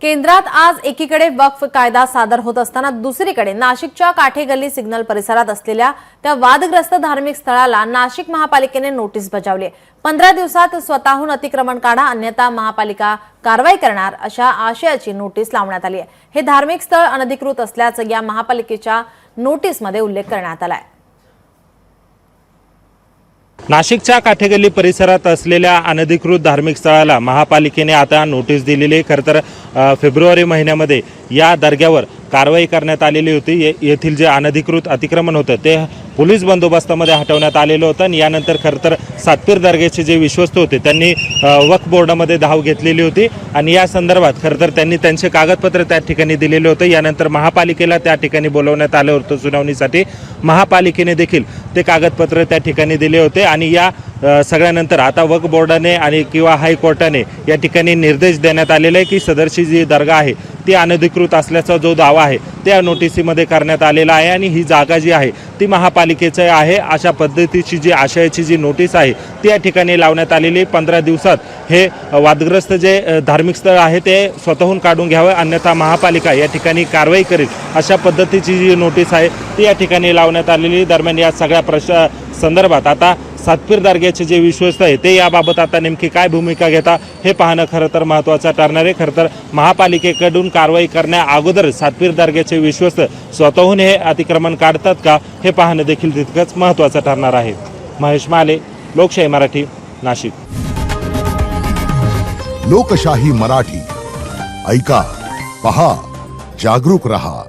केंद्रात आज एकीकडे वक्फ कायदा सादर होत असताना दुसरीकडे नाशिकच्या काठेगल्ली सिग्नल परिसरात असलेल्या त्या वादग्रस्त धार्मिक स्थळाला नाशिक महापालिकेने नोटीस बजावली। 15 दिवसात स्वतःहून अतिक्रमण काढा अन्यथा महापालिका कारवाई करणार अशा आशयाची नोटीस लावण्यात आली आहे। हे धार्मिक स्थळ अनधिकृत असल्याचं या महापालिकेच्या नोटीसमध्ये उल्लेख करण्यात आलाय। नाशिकच्या काठेगल्ली परिसरात असलेल्या अनधिकृत धार्मिक स्थळाला महापालिकेने आता नोटीस दिलेली आहे। खरं तर फेब्रुवारी महिन्यामध्ये या दर्ग्यावर कारवाई करण्यात आलेली होती। येथील जे अनधिकृत अतिक्रमण होतं ते पोलीस बंदोबस्तामध्ये हटवण्यात आलेलं होतं आणि यानंतर खरं तर सातपीर दर्ग्याचे जे विश्वस्त होते त्यांनी वक्फ बोर्डामध्ये धाव घेतलेली होती आणि या संदर्भात खरं तर त्यांनी त्यांचे कागदपत्र त्या ठिकाणी दिलेले होते। यानंतर महापालिकेला त्या ठिकाणी बोलवण्यात आलं होतं सुनावणीसाठी। महापालिकेने देखील ते कागदपत्र त्या ठिकाणी दिले होते आणि या सगळ्यानंतर आता वक्फ बोर्डाने आणि किंवा हायकोर्टाने या ठिकाणी निर्देश देण्यात आलेले आहे की सदरची जी दर्गा आहे ती अनधिकृत असल्याचा जो दावा आहे त्या नोटीसीमध्ये करण्यात आलेला आहे आणि ही जागा जी आहे ती महापालिकेची आहे अशा पद्धतीची जी आशयाची जी नोटीस आहे ती या ठिकाणी लावण्यात आलेली। 15 दिवसात हे वादग्रस्त जे धार्मिक स्थळ आहे ते स्वतःहून काढून घ्यावे अन्यथा महापालिका या ठिकाणी कारवाई करेल अशा पद्धतीची जी नोटीस आहे ती या ठिकाणी लावण्यात आलेली। दरम्यान या सगळ्या संदर्भात आता सातपीर दर्ग्याचे जे विश्वस्त आहे ते याबाबत आता नेमकी काय भूमिका घेता हे पाहणं खरं तर महत्त्वाचं ठरणार आहे। खरं तर महापालिकेकडून कारवाई करण्या अगोदर सातपीर दर्ग्याचे विश्वस्त स्वतःहून हे अतिक्रमण काढतात का हे पाहणं देखील तितकंच महत्त्वाचं ठरणार आहे। महेश माले, लोकशाही मराठी, नाशिक। लोकशाही मराठी ऐका, पहा, जागरूक रहा।